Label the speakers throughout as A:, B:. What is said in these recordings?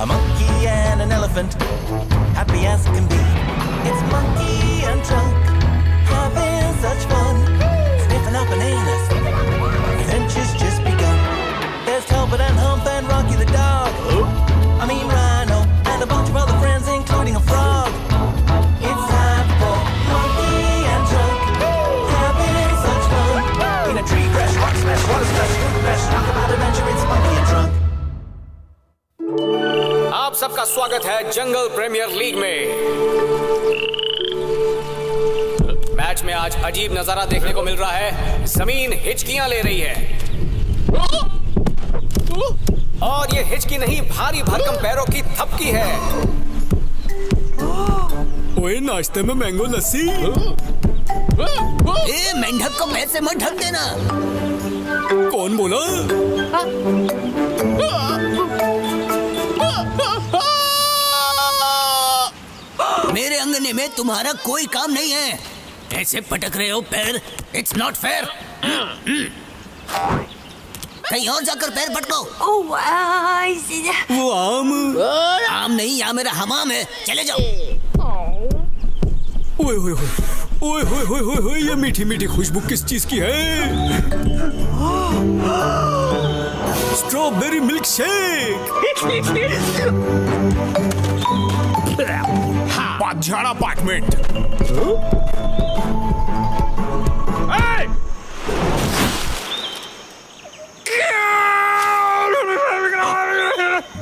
A: A monkey and an elephant, happy as can be. It's Monkey and Trunk, having such fun. Sniffing out bananas, adventure's just begun. There's Talbot and Hump and Rocky the dog. I mean Rhino, and a bunch of other friends, including a frog. It's time for Monkey and Trunk, having such fun. In a tree crash, rock smash, water splash, fruit splash, talk about adventure, it's Monkey and Trunk.
B: आप सबका स्वागत है जंगल premiere league में। Match में आज अजीब नजारा देखने को मिल रहा है। जमीन हिचकियां ले रही है और ये हिचकी नहीं, भारी भरकम पैरों की थपकी है।
C: ओए, नाश्ते में मैंगो लस्सी।
D: ए, मेंढक को पैर से मत ढक देना।
C: कौन बोला?
D: मेरे अंगने में तुम्हारा कोई काम नहीं है। ऐसे पटक रहे हो पैर, इट्स नॉट फेयर। कहीं और जाकर पैर पटको।
C: वो
D: आम नहीं, यहाँ मेरा हमाम है, चले जाओ।
C: ओए ओए ओए ओए ओए ओए ओए, ये मीठी मीठी खुशबू किस चीज की है? Strawberry milk shake.
E: पाझाड़ अपार्टमेंट।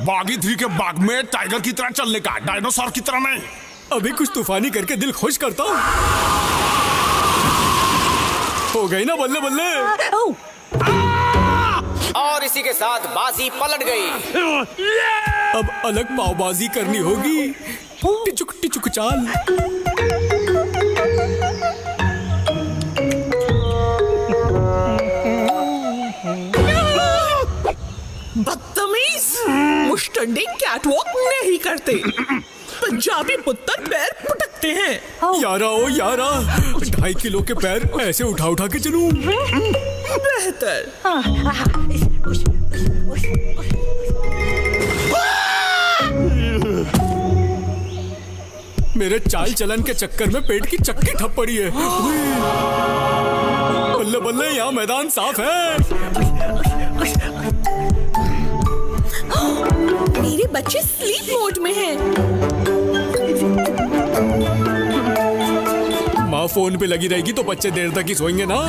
E: बागी 3 के बाग में टाइगर की तरह चलने का, डायनासोर की तरह नहीं।
C: अभी कुछ तूफानी करके दिल खुश करता हूँ। हो गई ना बल्ले बल्ले।
B: और इसी के साथ बाजी पलट गई।
C: अब अलग पावबाजी करनी होगी। टिचुक टिचुक चाल।
F: बदतमीज, मुश्तंडी कैटवॉक नहीं करते। पंजाबी पुत्तर पैर पटकते हैं।
C: यारा ओ यारा, 2.5 किलो के पैर ऐसे उठा उठा के चलूं।
F: बेहतर।
C: मेरे चाल चलन के चक्कर में पेट की चक्की ठप पड़ी है। बल्ले बल्ले, यहाँ मैदान साफ है।
F: मेरे बच्चे स्लीप मोड में हैं।
C: माँ फोन पे लगी रहेगी तो बच्चे देर तक ही सोएंगे ना।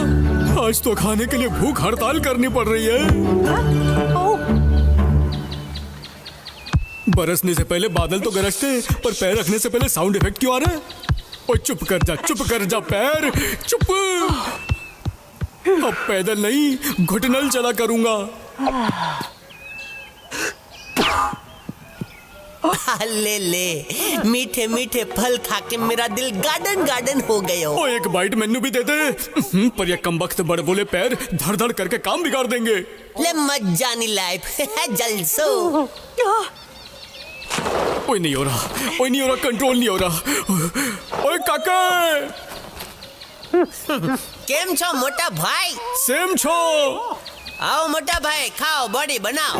C: आज तो खाने के लिए भूख हड़ताल करनी पड़ रही है। बरसने से पहले बादल तो गरजते हैं, पर पैर रखने से पहले साउंड इफेक्ट क्यों आ रहा है? ओए चुप कर जा पैर, चुप। अब पैदल नहीं, घुटनल चला करूंगा।
D: ले ले, मीठे मीठे फल खा के मेरा दिल गार्डन गार्डन हो गया।
C: ओ, एक बाइट मेन्यू भी दे दे। पर ये कमबख्त बड़े बोले पैर धड़ धड़ करके काम बिगाड़ देंगे।
D: ले मत जानी लाइफ जलसो।
C: ओए नहीं हो रहा, कंट्रोल नहीं हो रहा। ओए काका।
D: केम छो मोटा भाई?
C: सेम छो।
D: आओ मोटा भाई, खाओ, बॉडी बनाओ।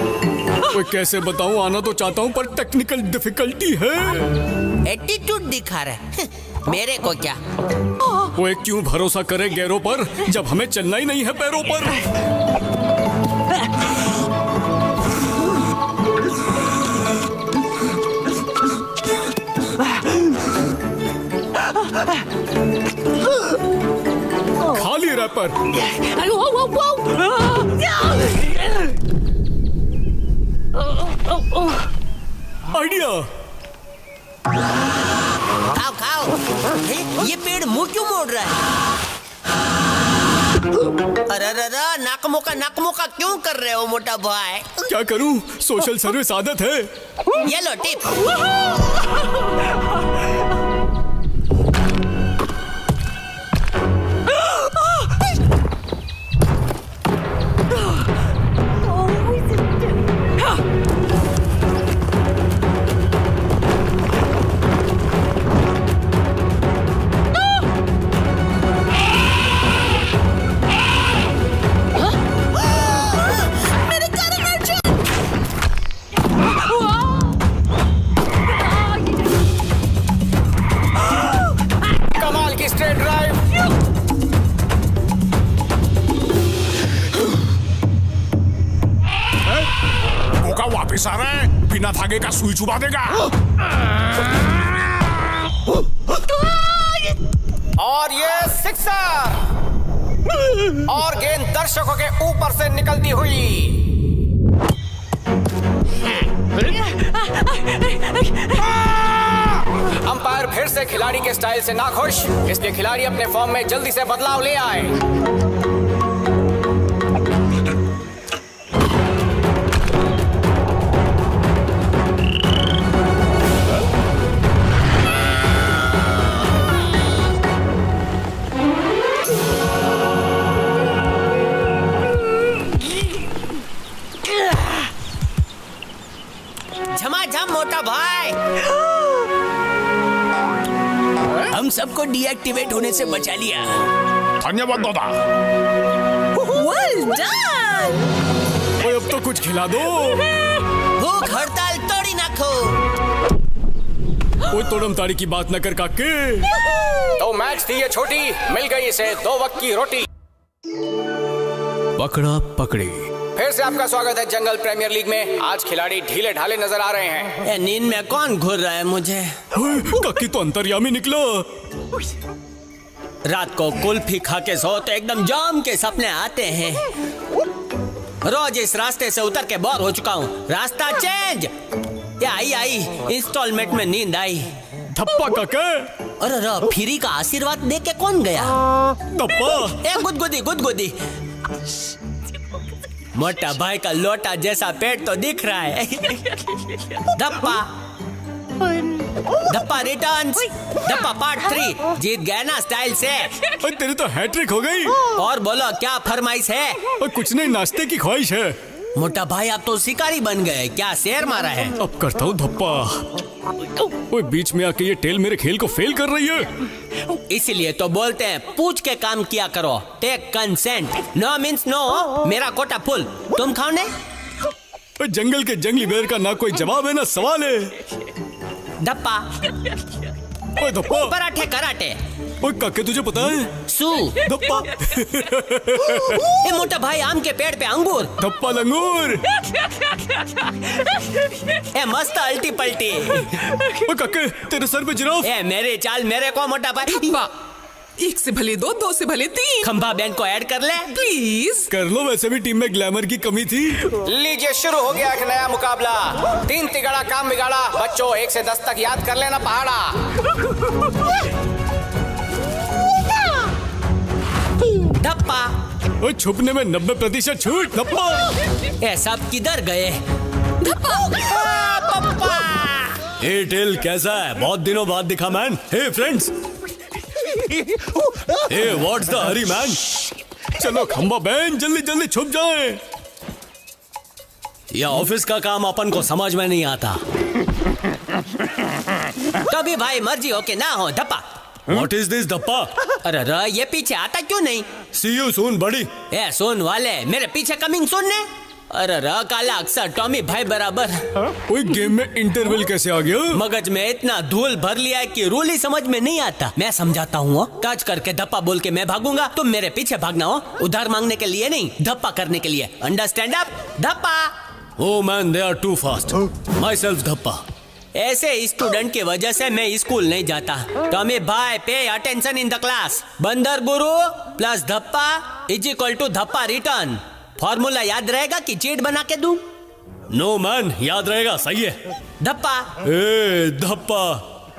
C: ओए कैसे बताऊं, आना तो चाहता हूं पर टेक्निकल डिफिकल्टी है।
D: एटीट्यूड दिखा रहा है, मेरे को क्या?
C: ओए क्यों भरोसा करे गैरों पर, जब हमें चलना ही नहीं है पैरों पर। खाली रैपर। आइडिया।
D: खाओ खाओ। ये पेड़ मुंह क्यों मोड़ रहा है? अरे नाक मुका क्यों कर रहे हो मोटा भाई?
C: क्या करूं, सोशल सर्विस आदत है।
D: ये लो टिप।
E: ऑफिसर है, बिना धागे का सुई चुबा देगा।
B: और ये सिक्सर, और गेंद दर्शकों के ऊपर से निकलती हुई। अंपायर फिर से खिलाड़ी के स्टाइल से नाखुश, इसलिए खिलाड़ी अपने फॉर्म में जल्दी से बदलाव ले आए।
D: झमाझम मोटा भाई, हम सबको डीएक्टिवेट होने से बचा लिया।
E: धन्यवाद दादा।
F: Well done!
C: ओए अब तो कुछ खिला दो।
D: भूख हड़ताल तोड़ी ना खो।
C: कोई तोड़म ताड़ी की बात न कर काके।
B: तो मैच थी ये छोटी, मिल गई इसे 2 वक्त की रोटी।
C: पकड़ा पकड़ी।
B: फिर से आपका स्वागत है जंगल प्रीमियर लीग में। आज खिलाड़ी ढीले ढाले नजर आ रहे हैं।
D: नींद में कौन घूर रहा है मुझे?
C: काकी तो अंतर्यामी निकला।
D: रात को कुल्फी खा के सो तो एकदम जाम के सपने आते हैं। रोज इस रास्ते से उतर के बोर हो चुका हूँ। रास्ता चेंज। आई इंस्टॉलमेंट में नींद आई।
C: धप्पा काके।
D: अरे फ्री का आशीर्वाद दे के कौन गया?
C: धप्पा।
D: गुदगुदी। मोटा भाई का लोटा जैसा पेट तो दिख रहा है। धप्पा रिटर्न्स। धप्पा पार्ट 3 जीत गए ना स्टाइल से।
C: तेरी तो हैट्रिक हो गई।
D: और बोलो क्या फरमाइश है?
C: कुछ नहीं, नाश्ते की ख्वाहिश है।
D: मोटा भाई आप तो शिकारी बन गए, क्या शेर मारा है?
C: अब करता हूँ धप्पा। ओए बीच में आके ये टेल मेरे खेल को फेल कर रही है।
D: इसीलिए तो बोलते हैं पूछ के काम किया करो। Take consent. No means no. मेरा कोटा फुल। तुम खाओ ने?
C: जंगल के जंगली बेर का ना कोई जवाब है ना सवाल है।
D: धप्पा।
C: ओए धप्पा।
D: पराठे कराटे।
C: ओए काके तुझे पता है?
D: सू।
C: धप्पा।
D: ए मोटा भाई आम के पेड़ पे अंगूर।
C: धप्पा लंगूर।
D: ए मस्त अल्टी पल्टी।
C: ओए काके तेरे सर पे जिराफ।
D: ए मेरे चाल मेरे को मोटा भाई।
F: धप्पा, 1 से भले 2, 2 से भले 3।
D: खंभा बैंड को ऐड कर ले
F: प्लीज।
C: कर लो, वैसे भी टीम में ग्लैमर की कमी थी।
B: लीजिए शुरू हो गया एक नया मुकाबला। 3 तिगड़ा काम बिगाड़ा। बच्चों 1 से 10 तक याद कर लेना पहाड़ा।
D: धप्पा।
C: ओए छुपने में 90% छूट। धप्पा।
D: ए सब किधर गए?
C: हे टेल कैसा है? बहुत दिनों बाद दिखा man. Hey friends. Hey what's the hurry man? चलो खंबा बैन जल्दी जल्दी छुप जाए।
D: यह ऑफिस का काम अपन को समझ में नहीं आता। कभी भाई मर्जी हो के ना हो। धप्पा।
C: What is this धप्पा?
D: अरे ये पीछे आता क्यों नहीं?
C: See you soon बड़ी।
D: ए सुन वाले मेरे पीछे कमिंग सुनने। अरे काला अक्सर टॉमी भाई बराबर।
C: कोई गेम में इंटरवल कैसे आ गया?
D: मगज में इतना धूल भर लिया है कि रूल ही समझ में नहीं आता। मैं समझाता हूँ। टच करके धप्पा बोल के मैं भागूंगा, तुम मेरे पीछे भागना हो। उधार मांगने के लिए नहीं, धप्पा करने के लिए। Understand up? धप्पा।
C: Oh man, they are too fast. Myself धप्पा।
D: ऐसे स्टूडेंट की वजह से मैं स्कूल नहीं जाता। टॉमी भाई pay attention in the class. बंदर गुरु प्लस धप्पा इज इक्वल टू धप्पा रिटर्न। फॉर्मूला याद रहेगा कि चीट बना के दूं?
C: नो मैन, याद रहेगा। सही है।
D: धप्पा।
C: ए धप्पा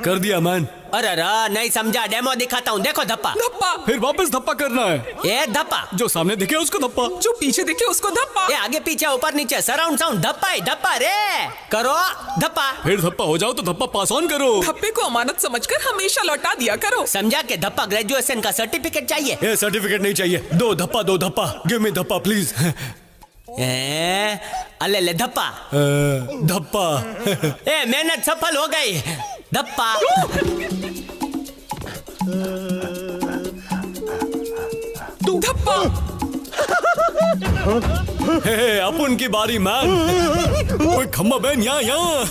C: कर दिया मैन।
D: अरे नहीं समझा, डेमो दिखाता हूँ। देखो धप्पा।
F: धप्पा।
C: फिर वापस धप्पा करना है।
D: ए धप्पा।
C: जो सामने दिखे उसको धप्पा,
F: जो पीछे दिखे उसको धप्पा।
D: ए आगे पीछे ऊपर नीचे सराउंड साउंड धप्पा ही धप्पा रे। करो धप्पा।
C: फिर धप्पा हो जाओ तो धप्पा पास ऑन करो।
F: धप्पे को अमानत समझकर हमेशा लौटा दिया करो।
D: समझा के धप्पा ग्रेजुएशन का सर्टिफिकेट चाहिए।
C: ए सर्टिफिकेट नहीं चाहिए। दो धप्पा गिव मी धप्पा प्लीज।
D: अले ले धप्पा।
C: धप्पा।
D: ए मेहनत सफल हो गई। धप्पा।
F: तू धप्पा।
C: हे अपन की बारी मैन। ओए खम्बा बैन यहाँ।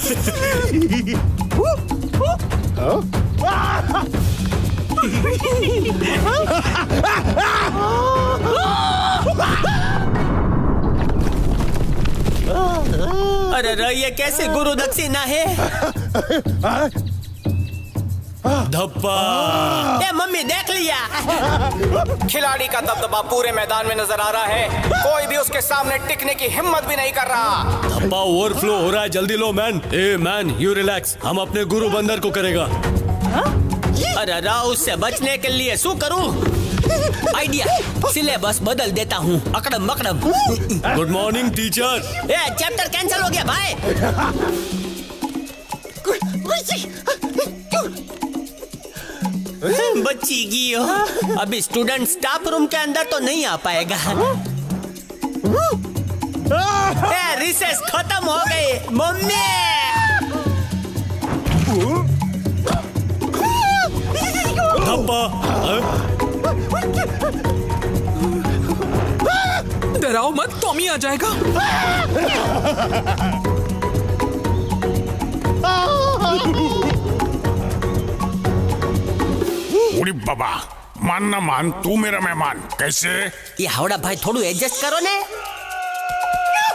D: अरे रे, ये कैसी गुरु दक्षिणा है? धप्पा। ए मम्मी देख लिया।
B: खिलाड़ी का दबदबा पूरे मैदान में नजर आ रहा है। कोई भी उसके सामने टिकने की हिम्मत भी नहीं कर रहा।
C: धप्पा ओवरफ्लो हो रहा है, जल्दी लो मैन। ए मैन, यू रिलैक्स, हम अपने गुरु बंदर को करेगा।
D: अरे रा, उससे बचने के लिए शू करूं? आइडिया, सिलेबस बदल देता हूँ। अकड़म मकड़म।
C: Good morning teacher.
D: ए चैप्टर कैंसिल हो गया भाई। बच्ची की हो। अभी स्टूडेंट स्टाफ रूम के अंदर तो नहीं आ पाएगा। ए रिसेस खत्म हो गई मम्मी।
C: धप्पा।
F: डराओ मत, टॉमी आ जाएगा।
E: उड़ी बाबा, मान ना मान, तू मेरा मेहमान। कैसे?
D: ये हावड़ा भाई थोड़ा एडजस्ट करो ने।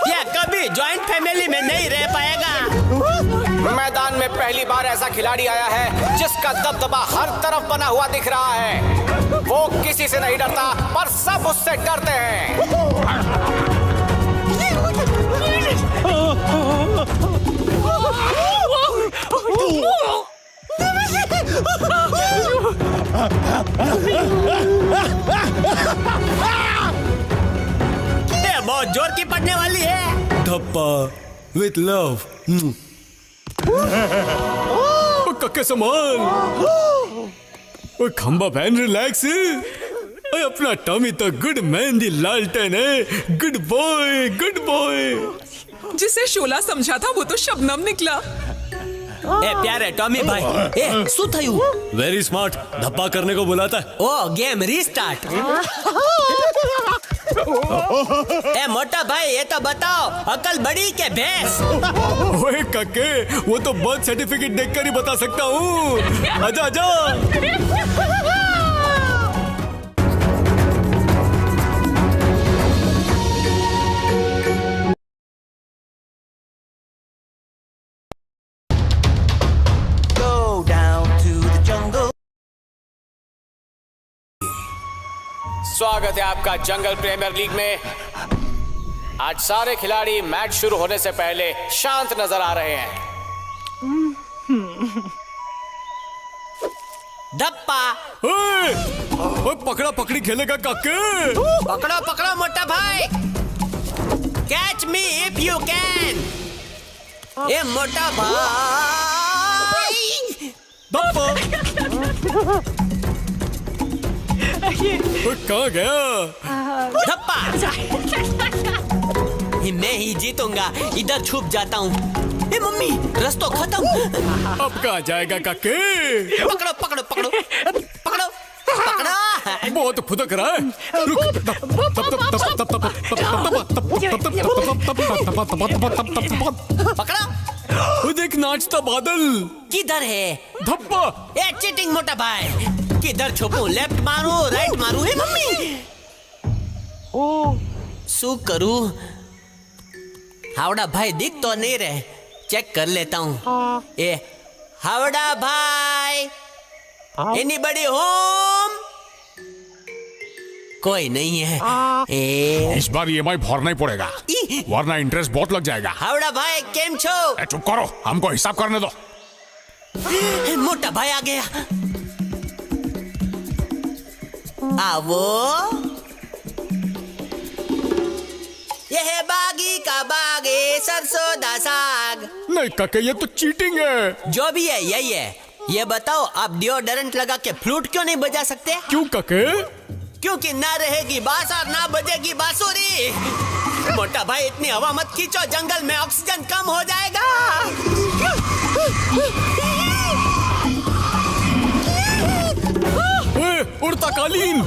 D: ये कभी जॉइंट फैमिली में नहीं रह पाएगा।
B: मैदान में पहली बार ऐसा खिलाड़ी आया है जिसका दबदबा हर तरफ बना हुआ दिख रहा है। वो किसी से नहीं डरता, पर सब उससे डरते हैं।
D: ये बहुत जोर की पड़ने वाली है।
C: धप्पा विथ लव। कक्के संभाल। ओए खंबा बहन, रिलैक्स। ओए अपना टॉमी तो गुड मैन दी लालटेन है। Good boy, good boy.
F: जिसे शोला समझा था वो तो शबनम निकला।
D: ए प्यारे टॉमी भाई, ए शू थयू?
C: Very smart. धप्पा करने को बुलाता है।
D: ओ गेम रीस्टार्ट। ए मोटा भाई, ये तो बताओ, अकल बड़ी के भैंस?
C: ओए कक्के, वो तो बर्थ सर्टिफिकेट देखकर ही बता सकता हूँ। आजा आजा।
A: Go down to the jungle.
B: स्वागत है आपका जंगल प्रीमियर लीग में। आज सारे खिलाड़ी मैच शुरू होने से पहले शांत नजर आ रहे हैं।
D: धप्पा।
C: ओए पकड़ा पकड़ी खेलेगा काके।
D: पकड़ो पकड़ो मोटा भाई। Catch me if you can. ए मोटा भाई।
C: धप्पा। ओए कहाँ गया?
D: धप्पा। मैं ही जीतूंगा, इधर छुप जाता हूँ। ए मम्मी, रस्तो खत्म।
C: अब कहाँ जाएगा काके?
D: पकड़ो पकड़ो पकड़ो पकड़ो पकड़ो।
C: बहुत फुदक रहा है। रुक।
D: पकड़ो।
C: वो देख नाचता बादल।
D: किधर है?
C: धप्पा।
D: ए चीटिंग मोटा भाई। किधर छुपू? लेफ्ट मारू राइट मारू? हे मम्मी, शू करूं? हावड़ा भाई दिख तो नहीं रहे, चेक कर लेता हूँ। ए हावड़ा भाई, एनीबडी होम? कोई नहीं है। ए
E: इस बार EMI भरना ही पड़ेगा, वरना इंटरेस्ट बहुत लग जाएगा।
D: हावड़ा भाई केम छो?
E: ए, चुप करो, हमको हिसाब करने दो।
D: मोटा भाई आ गया। आवो। ये है बागी का बागे, सरसों दा साग।
C: नहीं काके, ये तो चीटिंग है।
D: जो भी है यही है। ये बताओ, आप डिओडोरेंट लगा के फ्लूट क्यों नहीं बजा सकते?
C: क्यों काके?
D: क्योंकि ना रहेगी बांस और ना बजेगी बांसुरी। मोटा भाई इतनी हवा मत खींचो, जंगल में ऑक्सीजन कम हो जाएगा।
C: उड़ता कालीन।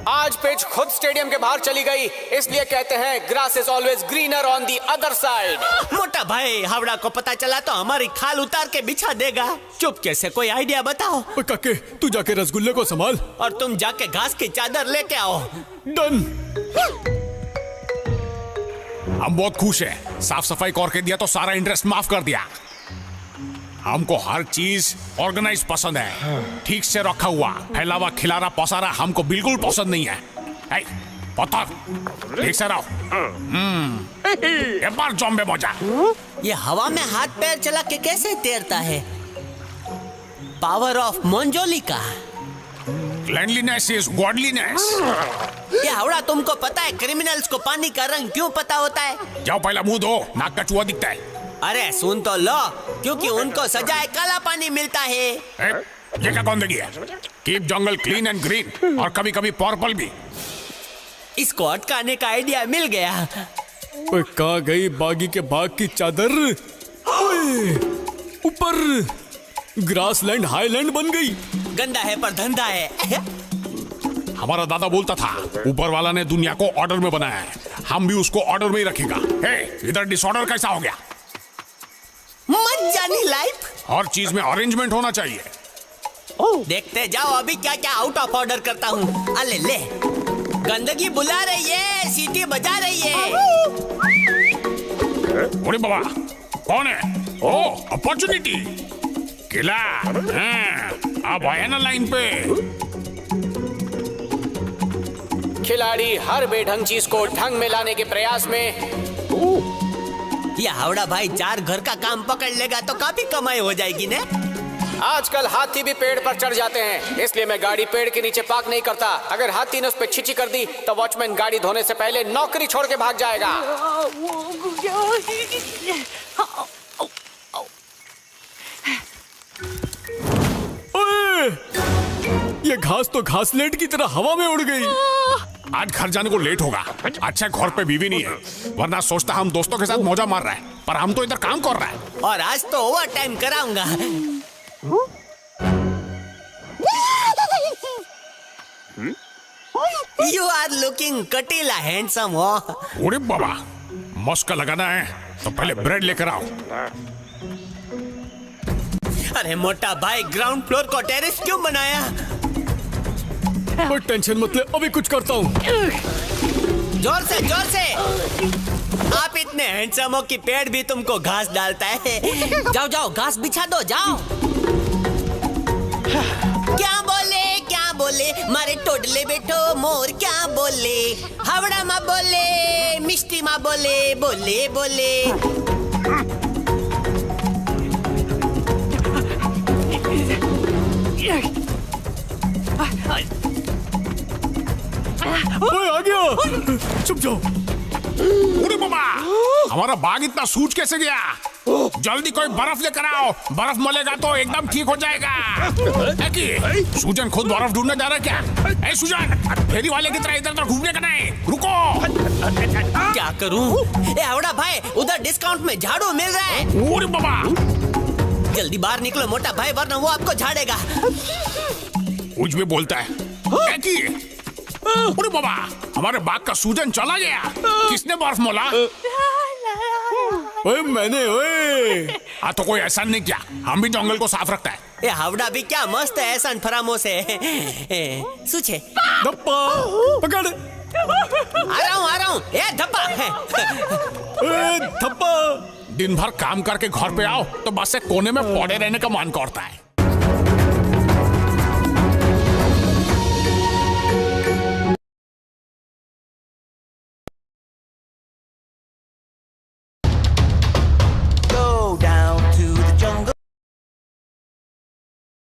B: आज पिच खुद स्टेडियम के बाहर चली गई, इसलिए कहते हैं grass is always greener on the other side.
D: मोटा भाई, हावड़ा को पता चला तो हमारी खाल उतार के बिछा देगा। चुपके से कोई आइडिया बताओ।
C: काके, तू जाके रसगुल्ले को संभाल
D: और तुम जाके घास की चादर लेके आओ।
C: डन।
E: हम बहुत खुश हैं। साफ सफाई करके दिया तो सारा इंटरेस्ट माफ कर दिया। हमको हर चीज ऑर्गेनाइज पसंद है, ठीक से रखा हुआ। फैलावा खिलारा पसारा हमको बिल्कुल पसंद नहीं है। पत्थर ठीक से रहो। एक बार जॉम्बे मौजा।
D: ये हवा में हाथ पैर चला के कैसे तैरता है? Power of Manjolika.
E: Cleanliness is godliness.
D: ये हावड़ा, तुमको पता है क्रिमिनल्स को पानी का रंग क्यों पता होता है?
E: जाओ पहला मुंह धो, नाक का चूहा दिखता है।
D: अरे सुन तो लो, क्योंकि उनको सजाए काला पानी मिलता है।
E: ये क्या गंदगी है? Keep jungle clean and green, और कभी कभी पर्पल भी।
D: इसको अटकाने का आइडिया मिल गया।
C: ओए कहाँ गई बागी के बाग की चादर? ओए ऊपर ग्रासलैंड हाईलैंड बन गई।
D: गंदा है पर धंधा है।
E: हमारा दादा बोलता था, ऊपर वाला ने दुनिया को ऑर्डर में बनाया है, हम भी उसको ऑर्डर में ही रखेगा। इधर डिसऑर्डर कैसा हो गया?
D: मत जानी लाइफ।
E: हर चीज में अरेंजमेंट होना चाहिए।
D: देखते जाओ अभी क्या क्या आउट ऑफ ऑर्डर करता हूँ। अले ले, गंदगी बुला रही है, सीटी बजा रही है।
E: अरे बाबा, कौन है? ओ, अपॉर्चुनिटी। किला। अब आया ना लाइन पे।
B: खिलाड़ी हर बेढंग चीज को ढंग में लाने के प्रयास में।
D: ये हावड़ा भाई 4 घर का काम पकड़ लेगा तो काफी कमाई हो जाएगी ने।
B: आजकल हाथी भी पेड़ पर चढ़ जाते हैं, इसलिए मैं गाड़ी पेड़ के नीचे पार्क नहीं करता। अगर हाथी ने उस पर छिची कर दी तो वॉचमैन गाड़ी धोने से पहले नौकरी छोड़ के भाग जाएगा।
C: ओए, ये घास तो घासलेट की तरह हवा में उड़ गई।
E: आज घर जाने को लेट होगा। अच्छा घर पे बीवी नहीं है, वरना सोचता हम दोस्तों के साथ मौजा मार रहा है, पर हम तो इधर काम कर रहा है।
D: और आज तो ओवर टाइम कराऊंगा। You are looking कटीला हैंडसम हो।
E: अरे बाबा, मस्का लगाना है तो पहले ब्रेड लेकर आओ।
D: अरे मोटा भाई, ग्राउंड फ्लोर को टेरेस क्यों बनाया?
C: कोई टेंशन मत ले, अभी कुछ करता हूँ।
D: जोर से जोर से। आप इतने हैंडसम हो कि पेड़ भी तुमको घास डालता है। जाओ जाओ, घास बिछा दो, जाओ। क्या बोले मारे टोडले बैठो मोर, क्या बोले? हावड़ा माँ बोले, मिष्टी माँ बोले, बोले बोले।
C: ओए आ गया, चुप जाओ।
E: अरे बाबा, हमारा बाग इतना सूज कैसे गया? जल्दी कोई बर्फ लेकर आओ, बर्फ मलेगा तो एकदम ठीक हो जाएगा। सुजन खुद बर्फ ढूंढने जा रहा है क्या? ए सुजन, फेरी वाले की तरह इधर उधर घूमने का नहीं, रुको।
D: क्या करूं? ए हावड़ा भाई, उधर डिस्काउंट में झाड़ू मिल रहा है।
E: अरे बाबा,
D: जल्दी बाहर निकलो मोटा भाई, वरना वो आपको झाड़ेगा।
E: कुछ भी बोलता है। अरे बाबा, हमारे बाग का सूजन चला गया। किसने बर्फ मोला?
C: ओए मैंने। ओए
E: तो कोई एहसान नहीं किया, हम भी जंगल को साफ रखता है।
D: ये हावड़ा भी क्या मस्त है एहसान फरामोश है। सूछे
C: धप्पा पकड़।
D: आ रहा हूँ। ए धप्पा।
C: ए धप्पा।
E: दिन भर काम करके घर पे आओ तो बस से कोने में पड़े रहने का मन करता है।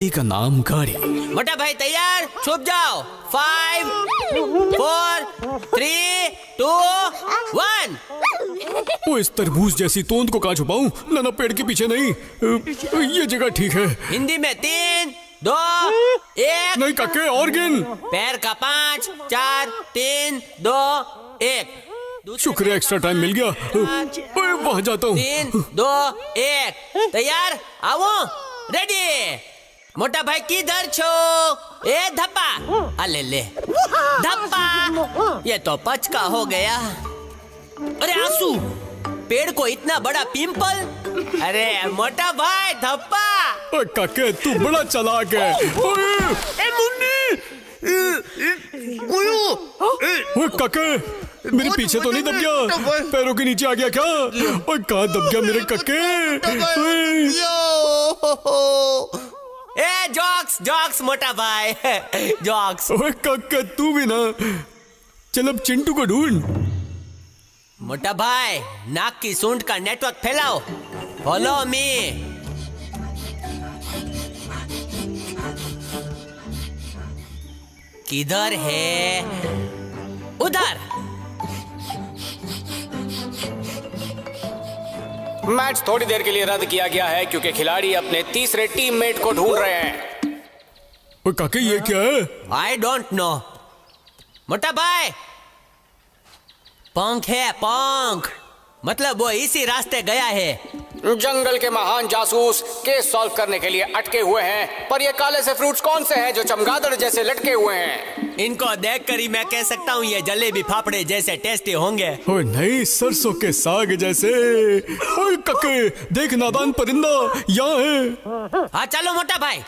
C: का नाम गाड़ी।
D: मोटा भाई तैयार, छुप जाओ। 5 4 3 2 1।
C: वो इस तरबूज जैसी तोंद को कहाँ छुपाऊं? ना पेड़ के पीछे नहीं, ये जगह ठीक है।
D: हिंदी में 3 2 1।
C: नहीं काके, और गिन।
D: पैर का 5 4 3 2 1।
C: शुक्रिया, एक्स्ट्रा टाइम मिल गया। ओए वहां जाता हूँ।
D: 3 2 1। तैयार, आओ, रेडी। मोटा भाई किधर छो? ए धप्पा। अले ले धप्पा, ये तो पचका हो गया। अरे आंसू, पेड़ को इतना बड़ा पिंपल। अरे मोटा भाई धप्पा।
C: ओए काके, तू बड़ा चालाक है। ओए काके, मेरे पीछे तो नहीं दब गया? पैरों के नीचे आ गया क्या? ओए कहाँ दब गया मेरे कक्के?
D: ए जॉक्स जॉक्स मोटा भाई जॉक्स।
C: ओए कक्के तू भी ना। चल अब चिंटू को ढूंढ।
D: मोटा भाई नाक की सूंड का नेटवर्क फैलाओ। Follow me. किधर है? उधर।
B: मैच थोड़ी देर के लिए रद्द किया गया है क्योंकि खिलाड़ी अपने तीसरे टीममेट को ढूंढ रहे हैं।
C: ओए काके ये क्या है?
D: I don't know. मोटा भाई पंख है, पंख। मतलब वो इसी रास्ते गया है।
B: जंगल के महान जासूस केस सॉल्व करने के लिए अटके हुए हैं, पर ये काले से फ्रूट्स कौन से हैं जो चमगादड़ जैसे लटके हुए हैं?
D: इनको देखकर ही मैं कह सकता हूँ ये जलेबी फाफड़े जैसे टेस्टी होंगे।
C: ओए नहीं, सरसों के साग जैसे। ओए कक्के देख, नादान परिंदा यहाँ है।
D: हाँ चलो मोटा भाई।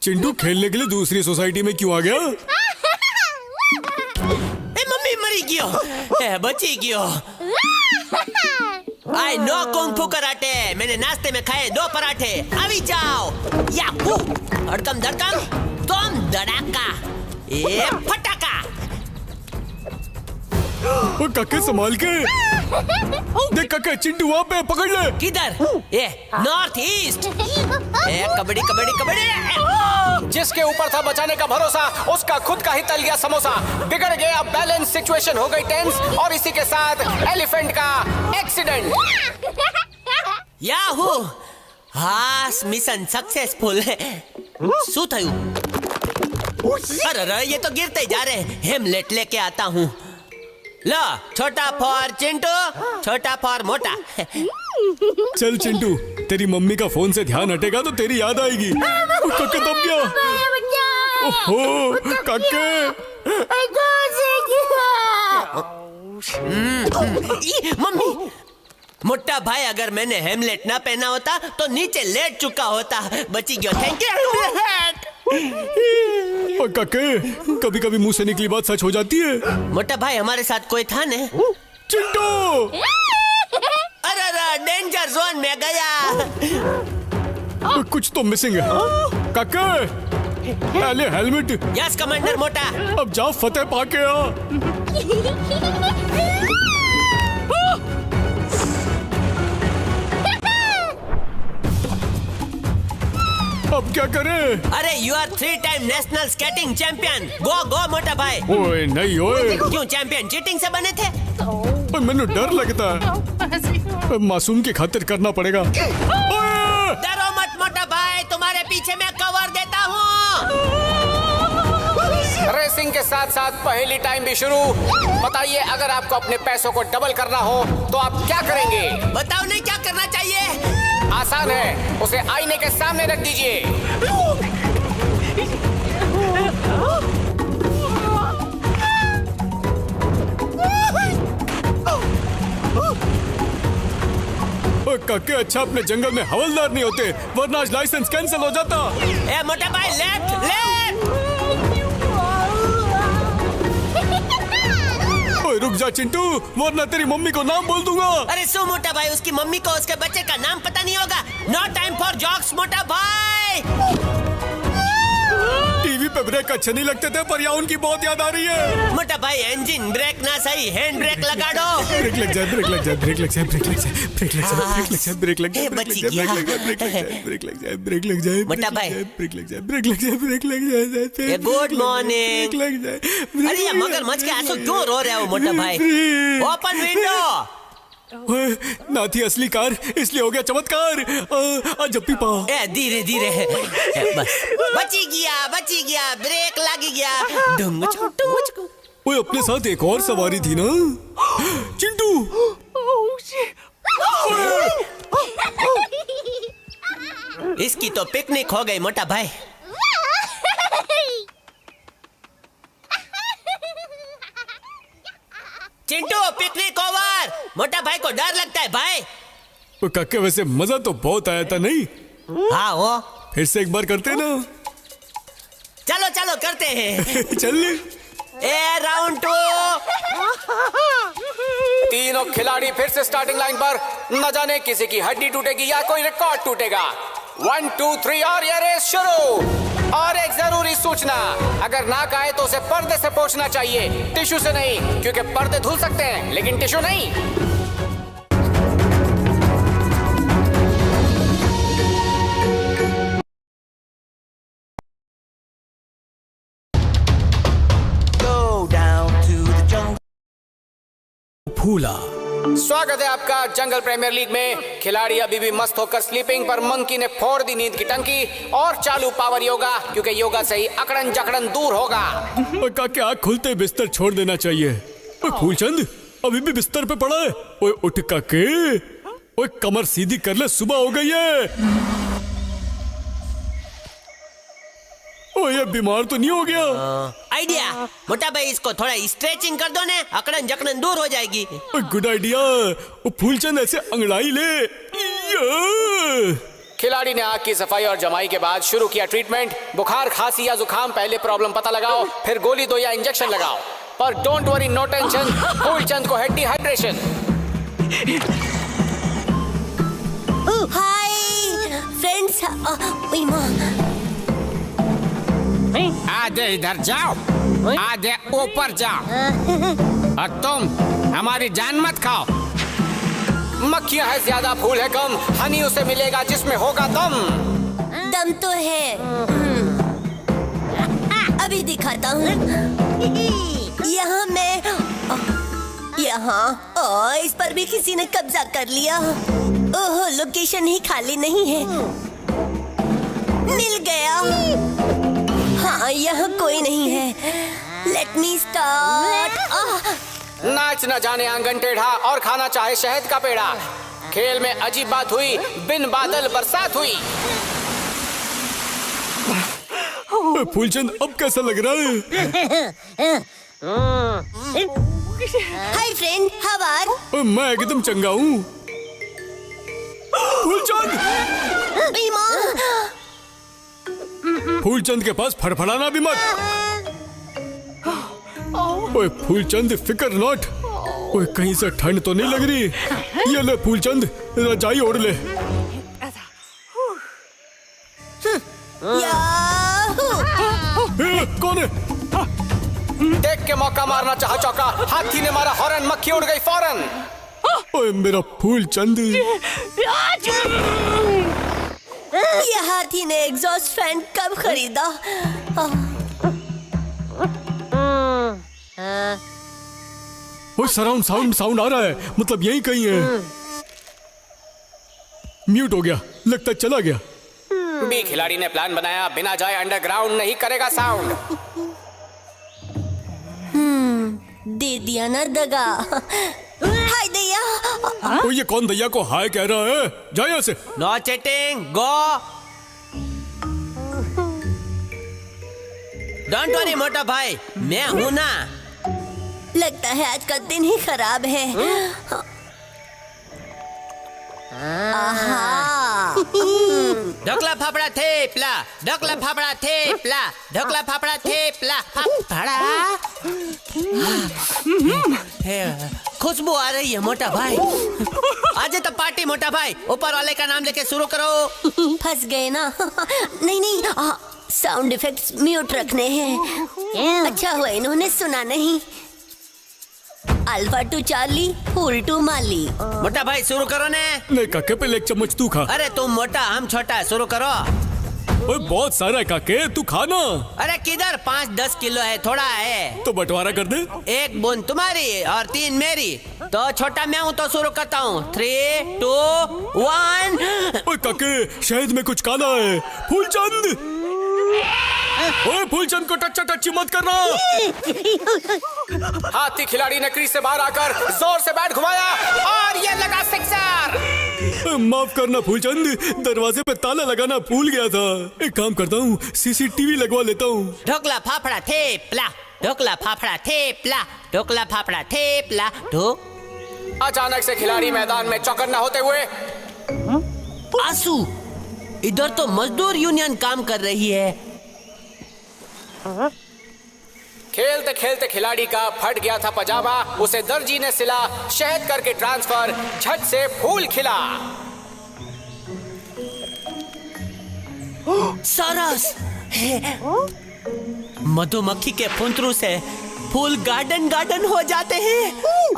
C: चिंटू खेलने के लिए दूसरी सोसाइटी में क्यों आ गया?
D: मम्मी मरी गयो, बची गयो। I know kung fu karate. मैंने नाश्ते में खाए 2 पराठे। अभी जाओ। याहू! अड़कम धड़कम, तुम धड़ाका, ए फटाका।
C: ओए काके संभाल के देख। काके चिंटू वहाँ पे, पकड़ ले।
D: किधर? ये नॉर्थ ईस्ट। ए कबड्डी कबड्डी कबड्डी।
B: जिसके ऊपर था बचाने का भरोसा, उसका खुद का ही तल गया समोसा। बिगड़ गया बैलेंस, सिचुएशन हो गई टेंस, और इसी के साथ एलिफेंट का एक्सीडेंट।
D: याहू! हास मिशन सक्सेसफुल। શું થયું? अरे ये तो गिरते ही जा रहे। हेमलेट लेके आता हूँ। लो, छोटा फॉर चिंटू, छोटा फॉर मोटा।
C: चल चिंटू, तेरी मम्मी का फोन से ध्यान हटेगा तो तेरी याद आएगी। काके दब गया। ओहो काके।
D: मम्मी, मोटा भाई अगर मैंने हेमलेट ना पहना होता तो नीचे लेट चुका होता। बची गया। Thank you.
C: और काके, कभी कभी मुंह से निकली बात सच हो जाती है।
D: मोटा भाई हमारे साथ कोई था ने?
C: चिंटू!
D: अरे डेंजर जोन में गया।
C: कुछ तो मिसिंग है। काके पहले हेलमेट।
D: यस कमांडर मोटा।
C: अब जाओ फतेह पाके आ। अब क्या करें?
D: अरे you are 3 time national skating champion. Go go मोटा भाई।
C: ओए नहीं ओए।
D: क्यों चैंपियन चीटिंग से बने थे?
C: मैंने डर लगता है। मासूम की खातिर करना पड़ेगा।
D: डरो मत मोटा भाई, तुम्हारे पीछे मैं कवर देता हूँ।
B: रेसिंग के साथ साथ पहली टाइम भी शुरू। बताइए, अगर आपको अपने पैसों को डबल करना हो तो आप क्या करेंगे?
D: बताओ नहीं क्या करना चाहिए?
B: आसान है, उसे आईने के सामने रख दीजिए।
C: काके अच्छा अपने जंगल में हवलदार नहीं होते, वरना आज लाइसेंस कैंसिल हो जाता।
D: ए मोटा भाई लेफ्ट लेफ्ट।
C: ओए रुक जा चिंटू, वरना तेरी मम्मी को नाम बोल दूंगा।
D: अरे सो मोटा भाई, उसकी मम्मी को उसके बच्चे का नाम पता नहीं होगा। नो टाइम फॉर जॉक्स मोटा भाई।
C: टीवी पे ब्रेक अच्छे नहीं लगते थे, पर यहाँ उनकी बहुत याद आ रही है।
D: मोटा भाई इंजन ब्रेक ना सही, हैंड ब्रेक लगा दो।
C: ब्रेक लग जाए, ब्रेक लग जाए, ब्रेक लग जाए, ब्रेक लग जाए, ब्रेक लग जाए, ब्रेक लग जाए, ब्रेक लग जाए, ब्रेक लग जाए, ब्रेक लग जाए, ब्रेक लग जाए, ब्रेक लग जाए,
D: मोटा भाई।
C: ब्रेक लग जाए, ब्रेक लग जाए, ब्रेक लग जाए।
D: Good morning.
C: ब्रेक लग जाए।
D: अरे ये मगरमच्छ के आंसू क्यों रो रहे हो मोटा भाई? Open window.
C: नाथी असली कार, इसलिए हो गया चमत्कार। जप्पी पा।
D: ए धीरे धीरे। बस बची गया, ब्रेक लगी गया। डुंगचको।
C: ओए अपने साथ एक और सवारी थी ना, चिंटू।
D: इसकी तो पिकनिक हो गई मोटा भाई। Chintu picnic over. मोटा भाई को डर लगता है भाई।
C: तो काके वैसे मजा तो बहुत आया था नहीं?
D: हाँ वो।
C: फिर से एक बार करते ना।
D: चलो चलो करते हैं।
C: चल।
D: A round 2।
B: खिलाड़ी फिर से स्टार्टिंग लाइन पर। न जाने किसी की हड्डी टूटेगी या कोई रिकॉर्ड टूटेगा। 1 2 3 और ये रेस शुरू। और एक जरूरी सूचना, अगर नाक आए तो उसे पर्दे से पोंछना चाहिए, टिश्यू से नहीं, क्योंकि पर्दे धुल सकते हैं लेकिन टिश्यू नहीं।
A: Go down to the jungle.
C: फूला।
B: स्वागत है आपका जंगल प्रीमियर लीग में। खिलाड़ी अभी भी मस्त होकर स्लीपिंग पर मंकी ने फोड़ दी नींद की टंकी। और चालू पावर योगा, क्योंकि योगा से ही अकड़न जकड़न दूर होगा।
C: काके आँख खुलते बिस्तर छोड़ देना चाहिए। फूलचंद अभी भी बिस्तर पे पड़ा है। ओए उठ काके, ओए कमर सीधी कर ले, सुबह हो गई है। ओए ये बीमार तो नहीं हो गया?
D: आइडिया, मोटा भाई इसको थोड़ा स्ट्रेचिंग कर दो ने, अकड़न जकड़न दूर हो जाएगी।
C: Good idea. वो फूलचंद ऐसे अंगड़ाई ले।
B: खिलाड़ी ने आंख की सफाई और जमाई के बाद शुरू किया ट्रीटमेंट। बुखार, खांसी या जुकाम, पहले प्रॉब्लम पता लगाओ, फिर गोली दो या इंजेक्शन लगाओ। पर don't worry, no tension, Phoolchand को है डिहाइड्रेशन।
G: हाय फ्रेंड्स,
E: आधे इधर जाओ, आधे ऊपर जाओ, और तुम हमारी जान मत खाओ।
B: मक्खियां है ज्यादा, फूल है कम, हनी उसे मिलेगा जिसमें होगा दम।
G: दम तो है, अभी दिखाता हूँ। यहाँ मैं, यहाँ इस पर भी किसी ने कब्जा कर लिया। ओह, लोकेशन ही खाली नहीं है। मिल गया। हाँ, यहाँ कोई नहीं है। Let me start.
B: नाच न जाने आंगन टेढ़ा और खाना चाहे शहद का पेड़ा। खेल में अजीब बात हुई, बिन बादल बरसात हुई।
C: फूलचंद अब कैसा लग रहा है?
G: Hi friend, how are?
C: मैं एकदम चंगा हूँ। फूलचंद, फूलचंद के पास फड़फड़ाना भी मत। ओए फूलचंद, फिकर नॉट। ओए कहीं से ठंड तो नहीं लग रही? ये ले फूलचंद, रजाई ओढ़ ले। कौन है?
B: देख के मौका मारना चाहा चौका, हाथी ने मारा हॉर्न, मक्खी उड़ गई फौरन।
C: ओए मेरा फूलचंद।
G: ये हाथी ने एग्जॉस्ट फैन कब खरीदा?
C: ओए सराउंड साउंड आ रहा है, मतलब यही कहीं है। म्यूट हो गया, लगता चला गया।
B: बी खिलाड़ी ने प्लान बनाया, बिना जाए अंडरग्राउंड नहीं करेगा साउंड।
G: दे दिया ना दगा। हाय दैया।
C: ओ ये कौन दैया को हाय कह रहा है? जा यहाँ से।
D: No cheating, go. Don't worry मोटा भाई, मैं हूं ना।
G: लगता है आज का दिन ही खराब है।
D: ढोकला फाफड़ा थेपला, ढोकला फाफड़ा थेपला, ढोकला फाफड़ा थेपला, फाफड़ा। खुशबू आ रही है मोटा भाई। आज तो पार्टी मोटा भाई, ऊपर वाले का नाम लेके शुरू करो।
G: फंस गए ना? नहीं, साउंड इफेक्ट्स म्यूट रखने हैं। अच्छा हुआ इन्होंने सुना नहीं। अल्फा टू चार्ली, फूल टू माली।
D: मोटा भाई शुरू करो ने।
C: नहीं काके, पहले एक चम्मच तू खा।
D: अरे तुम मोटा, हम छोटा, शुरू करो।
C: ओए बहुत सारा है काके, तू खा ना।
D: अरे किधर, 5-10 किलो है, थोड़ा है
C: तो बंटवारा कर दे।
D: 1 बूंद तुम्हारी और 3 मेरी। तो छोटा मैं हूँ तो शुरू करता हूँ। 3, 2, 1।
C: ओए काके, शहद में कुछ काला है। फूलचंद, ओए फूलचंद को टच्चा टच्ची मत करना।
B: हाथी खिलाड़ी ने क्रीज से बाहर आकर जोर से बैट घुमाया और ये लगा सिक्सर।
C: माफ करना फूलचंद, दरवाजे पे ताला लगाना भूल गया था। एक काम करता हूँ, सीसीटीवी लगवा लेता हूँ।
D: ढोकला फाफड़ा थेपला, ढोकला फाफड़ा थेपला, ढोकला फाफड़ा थेपला,
B: अचानक से खिलाड़ी मैदान में चौकन्ना होते हुए।
D: आंसू, इधर तो मजदूर यूनियन काम कर रही है।
B: खेलते खेलते खिलाड़ी का फट गया था पजामा, उसे दर्जी ने सिला, शहद करके ट्रांसफर, झट से फूल खिला।
D: सरस, मधुमक्खी के फुंतरू से फूल गार्डन गार्डन हो जाते हैं।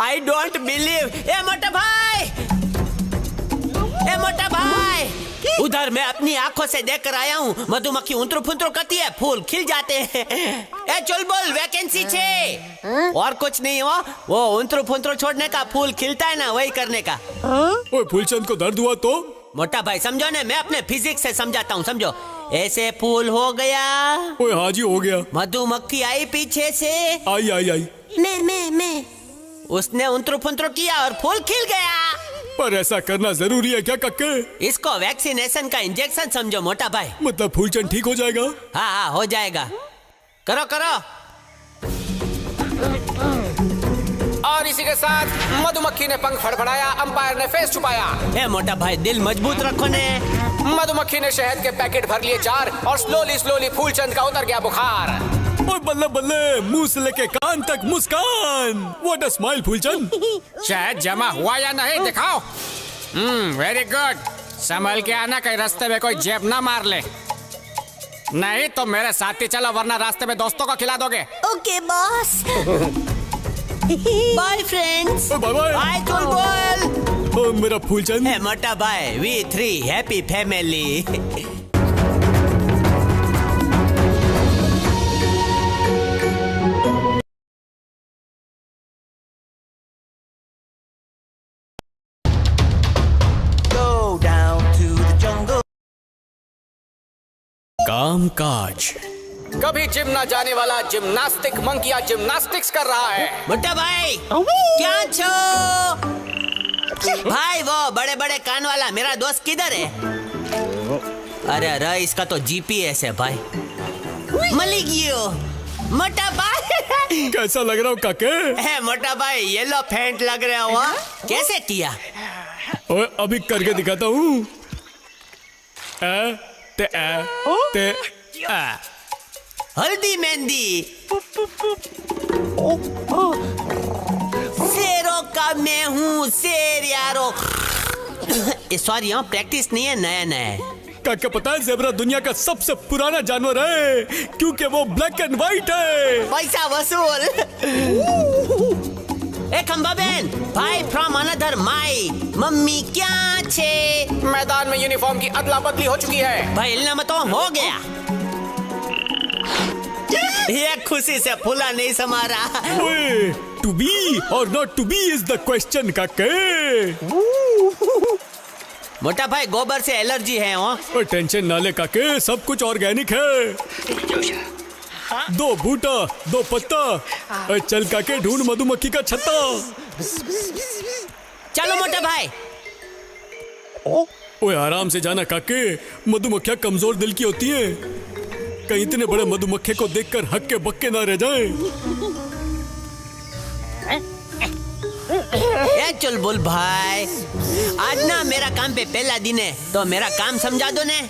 D: I don't believe. ए मोटा भाई, ए मोटा भाई, उधर मैं अपनी आंखों से देख कर आया हूँ। मधुमक्खी उंतरू फुंतरू करती है, फूल खिल जाते हैं। ए चल बोल, वैकेंसी छे। और कुछ नहीं हो, वो उंतरू फुंतरू छोड़ने का, फूल खिलता है ना, वही करने का।
C: ओए फूलचंद को दर्द हुआ तो?
D: मोटा भाई समझो ना, मैं अपने फिजिक्स से समझाता हूँ, समझो। ऐसे फूल हो गया।
C: ओए हाँ जी हो गया।
D: मधुमक्खी आई पीछे से।
C: आई आई आई।
G: मैं
D: उसने उंतरू फुंतरू किया और फूल खिल गया।
C: पर ऐसा करना जरूरी है क्या कक्के?
D: इसको वैक्सीनेशन का इंजेक्शन समझो मोटा भाई।
C: मतलब फूलचंद ठीक हो जाएगा?
D: हाँ हाँ हो जाएगा। करो करो।
B: और इसी के साथ मधुमक्खी ने पंख फड़फड़ाया, अंपायर ने फेस छुपाया।
D: ए मोटा भाई, दिल मजबूत रखो ने।
B: मधुमक्खी ने शहद के पैकेट भर लिए 4 और स्लोली स्लोली फूलचंद का उतर गया बुखार।
C: ओए बल्ले बल्ले, मुंह से लेके कान तक मुस्कान। What a smile Phoolchand.
B: शहद जमा हुआ या नहीं दिखाओ। Very good. संभल के आना, कहीं रास्ते में कोई जेब ना मार ले। नहीं तो मेरे साथ ही चलो, वरना रास्ते में दोस्तों को खिला दोगे।
G: Okay boss. Bye friends.
C: Bye bye.
D: आई चल बोल।
C: ओ मेरा फूलचंद।
D: ए मोटा भाई, we 3 happy family.
A: Go down to the jungle.
C: काम काज।
B: कभी जिम ना जाने वाला जिम्नास्टिक मंकिया जिम्नास्टिक्स कर रहा है।
D: मोटा भाई क्या छो? भाई वो बड़े बड़े कान वाला मेरा दोस्त किधर है? अरे अरे, इसका तो जीपीएस है भाई। मलिगियो। मोटा भाई
C: कैसा लग रहा हूँ काके?
D: है मोटा भाई, येलो फेंट लग रहा हो। कैसे किया?
C: ओए अभी करके दिखाता हूँ। ते
D: हल्दी मेहंदी। शेरों का मैं हूँ शेर यारो। सॉरी हाँ, प्रैक्टिस नहीं है, नया नया है।
C: काके पता है ज़ेब्रा दुनिया का सबसे पुराना जानवर है, क्योंकि वो ब्लैक एंड व्हाइट है।
D: पैसा वसूल। ए खंबा बहन, भाई फ्रॉम अनदर माई। मम्मी क्या छे?
B: मैदान में यूनिफॉर्म की अदला बदली हो चुकी है।
D: भाई इल्ना मत हो गया। ये खुशी से फूला नहीं समा रहा।
C: ओए, to be or not to be is the question काके।
D: मोटा भाई गोबर से एलर्जी है वो।
C: ओए टेंशन ना ले काके, सब कुछ ऑर्गेनिक है। 2 बूटा 2 पत्ता। ओए चल काके, ढूंढ मधुमक्खी का छत्ता।
D: चलो मोटा भाई।
C: ओए आराम से जाना काके, मधुमक्खियाँ कमजोर दिल की होती हैं। कहीं इतने बड़े मधुमक्खी को देखकर हक्के बक्के ना रह जाएं।
D: ए चल बोल भाई, आज ना मेरा काम पे पहला दिन है, तो मेरा काम समझा दो ने।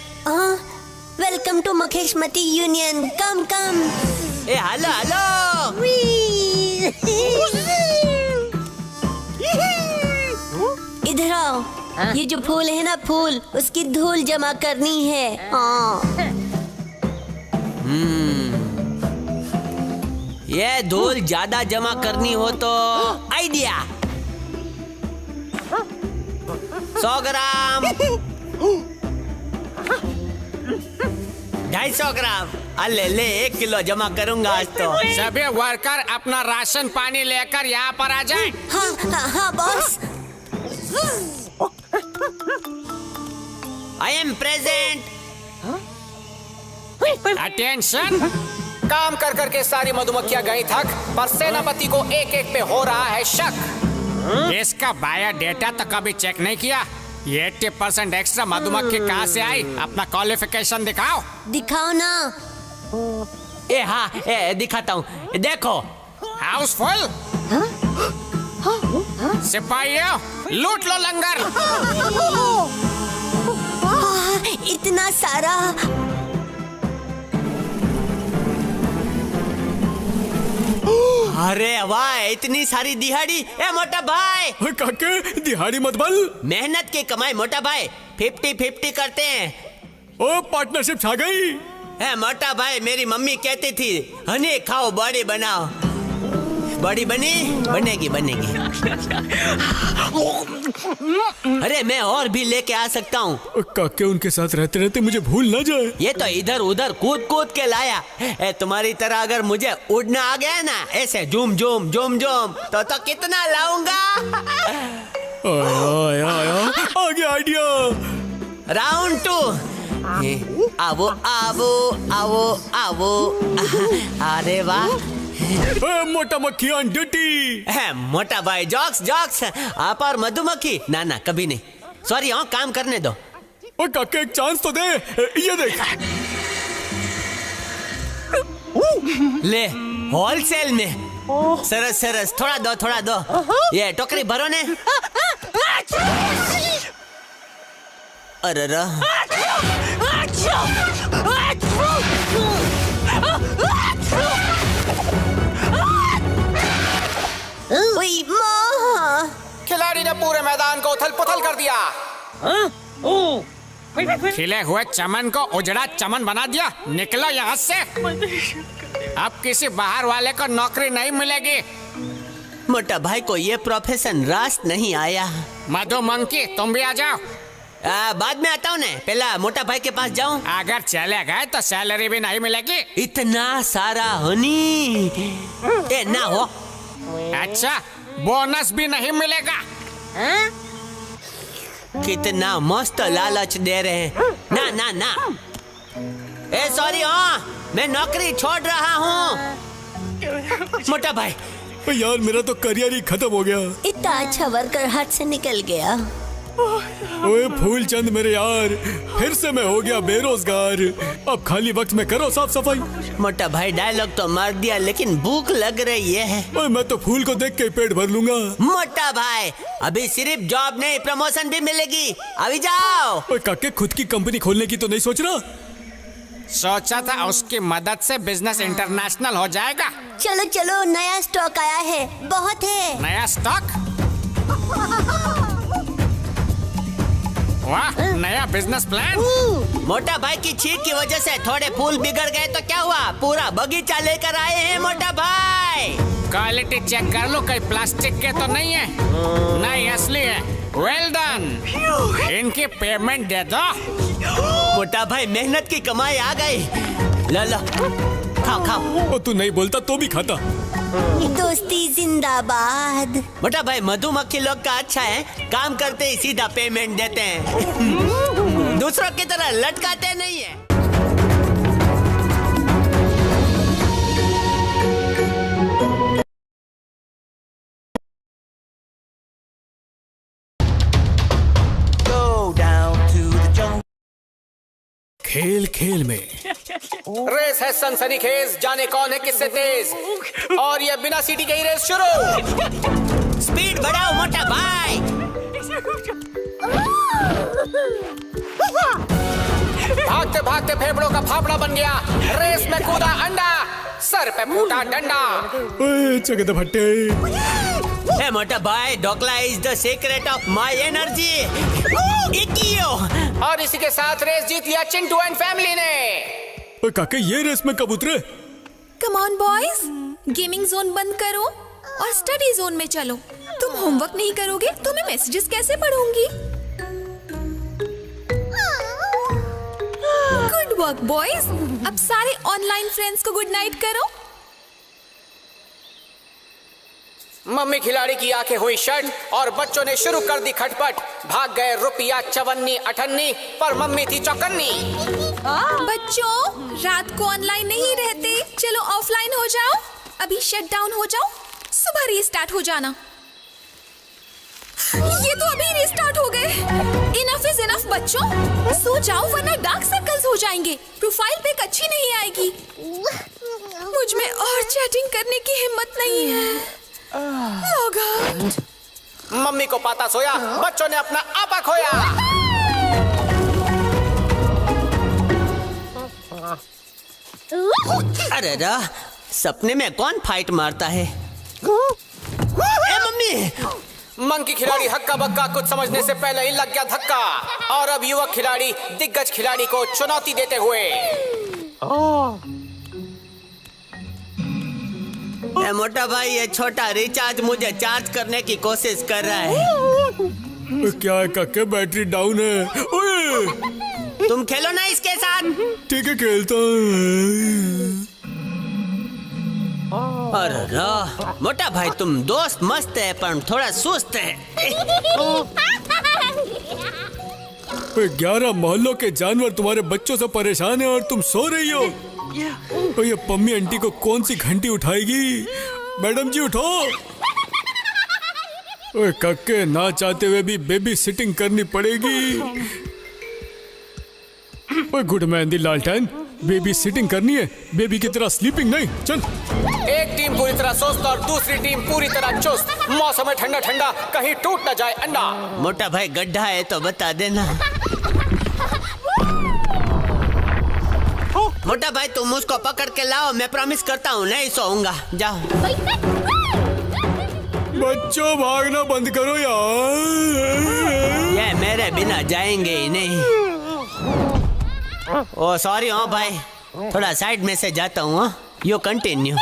G: Welcome to Makheshmati union. Come come.
D: ए हेलो हेलो।
G: इधर आओ। ये जो फूल है ना, फूल, उसकी धूल जमा करनी है।
D: ये धूल ज्यादा जमा करनी हो तो आइडिया। 100 ग्राम, 250 ग्राम। अले ले 1 किलो जमा करूंगा आज तो।
B: सभी वर्कर अपना राशन पानी लेकर यहाँ पर आ जाएं।
G: हाँ boss.
D: I am present.
B: Attention. काम कर करके सारी मधुमक्खियां गई थक, पर सेनापति को एक एक पे हो रहा है शक। इसका बायोडेटा तो कभी चेक नहीं किया। ये 80% एक्स्ट्रा मधुमक्खी कहाँ से आई? अपना क्वालिफिकेशन दिखाओ।
G: दिखाओ ना।
D: ए हाँ, दिखाता हूँ, देखो।
B: हाउसफुल। सिपाहियों, लूट लो लंगर।
G: इतना सारा।
D: अरे वाह, इतनी सारी दिहाड़ी। ए मोटा भाई,
C: ओए काके दिहाड़ी मत बल।
D: मेहनत की कमाई मोटा भाई, 50-50 करते हैं।
C: ओ पार्टनरशिप छा गई।
D: ए मोटा भाई, मेरी मम्मी कहती थी हनी खाओ बॉडी बनाओ। बॉडी बनी, बनेगी बनेगी। अरे मैं और भी लेके आ सकता हूँ।
C: काके उनके साथ रहते रहते मुझे भूल ना जाए।
D: ये तो इधर उधर कूद कूद के लाया। तुम्हारी तरह अगर मुझे उड़ना आ गया ना, ऐसे झूम झूम झूम झूम, तो कितना लाऊंगा।
C: आया आया आ गया आइडिया।
D: राउंड 2। आवो आवो आवो आवो। अरे वाह।
C: मोटा मक्खी ऑन ड्यूटी।
D: मोटा भाई जॉक्स जॉक्स। आप और मधुमक्खी ना ना कभी नहीं। सॉरी, हाँ काम करने दो।
C: ओ काके एक चांस तो दे। ये देख
D: ले, होलसेल में। सरस सरस, थोड़ा दो। ये टोकरी भरो ने। अरे
B: खिलाड़ी ने पूरे मैदान को उथल पुथल कर दिया। खिले हुए चमन को उजड़ा चमन बना दिया। निकलो यहाँ से। अब किसी बाहर वाले को नौकरी नहीं मिलेगी।
D: मोटा भाई को ये प्रोफेशन रास नहीं आया।
B: मधुमक्खी तुम भी आ जाओ।
D: बाद में आता हूँ ने, पहला मोटा भाई के पास जाऊँ।
B: अगर चले गए तो सैलरी भी नहीं मिलेगी।
D: इतना सारा हनी ए ना हो।
B: अच्छा, बोनस भी नहीं मिलेगा।
D: कितना मस्त लालच दे रहे हैं। ना ना ना। ए सॉरी, हाँ मैं नौकरी छोड़ रहा हूँ। मोटा भाई
C: यार, मेरा तो करियर ही खत्म हो गया।
G: इतना अच्छा वर्कर हाथ से निकल गया।
C: ओए फूलचंद मेरे यार, फिर से मैं हो गया बेरोजगार। अब खाली वक्त में करो साफ सफाई।
D: मोटा भाई डायलॉग तो मार दिया, लेकिन भूख लग रही है।
C: ओए मैं तो फूल को देख के पेट भर लूंगा।
D: मोटा भाई, अभी सिर्फ जॉब नहीं, प्रमोशन भी मिलेगी। अभी जाओ।
C: ओए काके, खुद की कंपनी खोलने की तो नहीं सोच रहा?
B: सोचा था उसकी मदद से बिजनेस इंटरनेशनल हो जाएगा।
G: चलो चलो, नया स्टॉक आया है, बहुत है।
B: नया स्टॉक? वाह, नया बिजनेस प्लान।
D: मोटा भाई की छींक की वजह से थोड़े फूल बिगड़ गए तो क्या हुआ, पूरा बगीचा लेकर आए हैं मोटा भाई।
B: क्वालिटी चेक कर लो, कहीं प्लास्टिक के तो नहीं है। नहीं, असली है। Well done. इनकी पेमेंट दे दो।
D: मोटा भाई, मेहनत की कमाई आ गई। लो लो, खाओ खाओ।
C: तू नहीं बोलता तो भी खाता।
G: दोस्ती जिंदाबाद।
D: मोटा भाई, मधुमक्खी लोग का अच्छा है, काम करते ही सीधा पेमेंट देते हैं। दूसरों की तरह लटकाते नहीं है।
C: खेल खेल में
B: रेस है सनसनीखेज, जाने कौन है किससे तेज। और ये बिना सीटी के ही रेस शुरू।
D: स्पीड बढ़ाओ मोटा भाई।
B: भागते भागते फेफड़ों का फाफड़ा बन गया। रेस में कूदा अंडा, सर पे फूटा डंडा।
C: चगद भट्टे।
D: Hey, मोटा भाई, dhokla is the secret of my energy.
B: और इसी के साथ रेस जीत लिया चिंटू एंड फैमिली ने।
C: काके, ये रेस में कब उतरे?
H: Come on boys, gaming zone बंद करो और स्टडी जोन में चलो। तुम होमवर्क नहीं करोगे तो मैं मैसेजेस कैसे पढ़ूंगी? Good work boys. अब सारे ऑनलाइन फ्रेंड्स को गुड नाइट करो।
B: मम्मी खिलाड़ी की आंखें हुई शर्ट और बच्चों ने शुरू कर दी खटपट। भाग गए रुपया 54-58, पर मम्मी थी चौकन्नी।
H: बच्चों, रात को ऑनलाइन नहीं रहते, चलो ऑफलाइन हो जाओ। अभी शट डाउन हो जाओ, सुबह रीस्टार्ट हो जाना। ये तो अभी रीस्टार्ट हो गए। इनफ इज इनफ बच्चों, सो जाओ वरना डार्क सर्कल्स हो जाएंगे। प्रोफाइल पिक अच्छी नहीं आएगी। मुझ में और चैटिंग करने की हिम्मत नहीं है। Log out.
B: मम्मी को पाता सोया, बच्चों ने अपना आपा खोया।
D: अरे सपने में कौन फाइट मारता है? मम्मी।
B: मंकी खिलाड़ी हक्का बक्का कुछ समझने से पहले ही लग गया धक्का और अब युवक खिलाड़ी दिग्गज खिलाड़ी को चुनौती देते हुए
D: मोटा भाई, ये छोटा रिचार्ज मुझे चार्ज करने की कोशिश कर रहा है।
C: क्या है काके, बैटरी डाउन है। ओए
D: तुम खेलो ना इसके साथ।
C: ठीक है, खेलता हूँ।
D: अरे मोटा भाई, तुम दोस्त मस्त है पर थोड़ा सुस्त है।
C: 11 मोहल्लों के जानवर तुम्हारे बच्चों से परेशान है और तुम सो रही हो। तो ये पम्मी आंटी को कौन सी घंटी उठाएगी? मैडम जी उठो। ओए कक्के, ना चाहते हुए भी बेबी सिटिंग करनी पड़ेगी। ओए गुड मेहंदी लालटेन, बेबी सिटिंग करनी है, बेबी की तरह स्लीपिंग नहीं। चल।
B: एक टीम पूरी तरह सुस्त और दूसरी टीम पूरी तरह चुस्त। मौसम है ठंडा ठंडा, कहीं टूट न जाए अंडा।
D: मोटा भाई गड्ढा है तो बता देना। मोटा भाई तुम उसको पकड़ के लाओ, मैं प्रॉमिस करता हूँ नहीं सोऊंगा। जाओ।
C: बच्चों भागना बंद करो यार।
D: ये मेरे बिना जाएंगे ही नहीं। ओ सॉरी हो भाई, थोड़ा साइड में से जाता हूँ। You continue.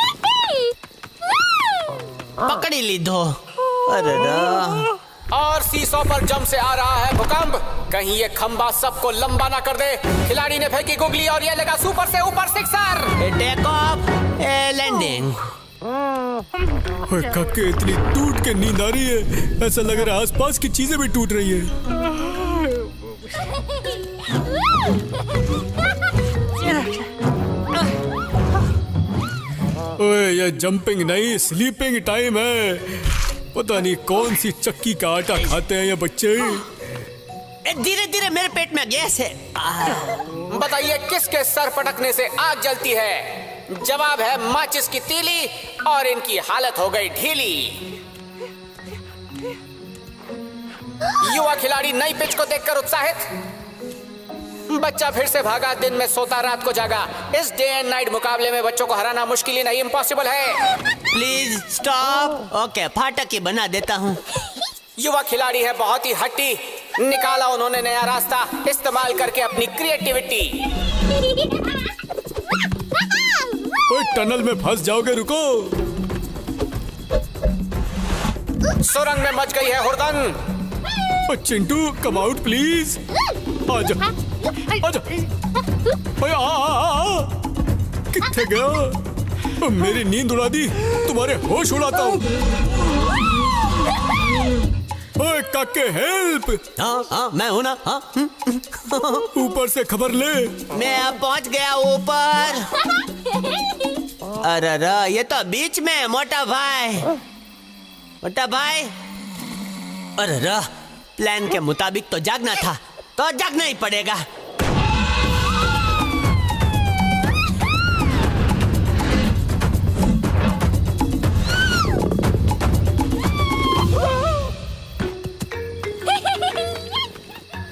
D: पकड़ी ली दो। अरे
B: और सीसो पर जम से आ रहा है भूकंप, कहीं ये खंबा सबको लंबा ना कर दे। खिलाड़ी ने फेंकी गुगली और ये लगा सुपर से ऊपर सिक्सर।
D: Take off, landing.
C: काके, इतनी टूट के नींद आ रही है, ऐसा लग रहा है आसपास की चीजें भी टूट रही है। ओए ये जंपिंग नहीं, स्लीपिंग टाइम है। पता नहीं कौन सी चक्की का आटा खाते हैं ये बच्चे।
D: धीरे धीरे, मेरे पेट में गैस है।
B: बताइए किसके सर पटकने से आग जलती है? जवाब है माचिस की तीली और इनकी हालत हो गई ढीली। युवा खिलाड़ी नई पिच को देखकर उत्साहित। बच्चा फिर से भागा, दिन में सोता रात को जागा। इस डे एंड नाइट मुकाबले में बच्चों को हराना मुश्किल ही नहीं, इम्पॉसिबल है।
D: Please stop. ओके, फाटक ही बना देता हूँ।
B: युवा खिलाड़ी है बहुत ही हट्टी, निकाला उन्होंने नया रास्ता इस्तेमाल करके अपनी क्रिएटिविटी।
C: ओए टनल में फंस जाओगे, रुको।
B: सुरंग में मच गई है हुड़दंग।
C: Chintu come out please. आजा आजा। ओए आ। किथे गया? मेरी नींद उड़ा दी, तुम्हारे होश उड़ाता हूँ। ओए काके हेल्प।
D: हाँ मैं हूँ ना। हाँ
C: ऊपर से खबर ले।
D: मैं अब पहुँच गया ऊपर। अरे ये तो बीच में है मोटा भाई। मोटा भाई, अरे प्लान के मुताबिक तो जागना था, तो जागना ही पड़ेगा।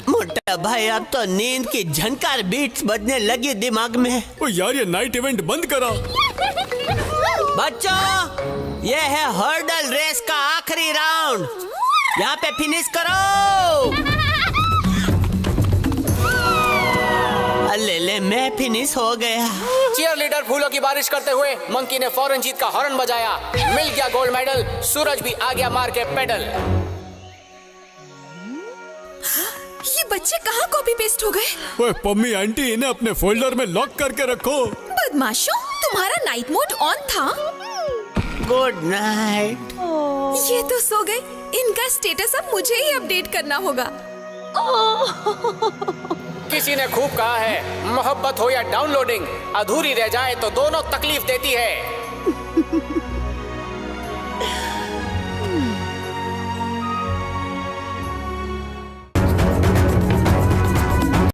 D: मोटा भाई, अब तो नींद की झनकार बीट्स बजने लगी दिमाग में।
C: ओ यार, ये नाइट इवेंट बंद करा।
D: बच्चों, ये है हर्डल रेस का आखिरी राउंड, यहाँ पे फिनिश करो। ले मैं फिनिश हो गया।
B: चीयर लीडर फूलों की बारिश करते हुए मंकी ने फौरन जीत का हॉर्न बजाया। मिल गया गोल्ड मेडल, सूरज भी आ गया मार के पेडल।
H: ये बच्चे कहाँ कॉपी पेस्ट हो गए?
C: ओए पम्मी आंटी, इन्हें अपने फोल्डर में लॉक करके रखो।
H: बदमाशों, तुम्हारा नाइट मोड ऑन था।
D: Good night.
H: ये तो सो गए, इनका स्टेटस अब मुझे ही अपडेट करना होगा।
B: किसी ने खूब कहा है, मोहब्बत हो या डाउनलोडिंग, अधूरी रह जाए तो दोनों तकलीफ देती है।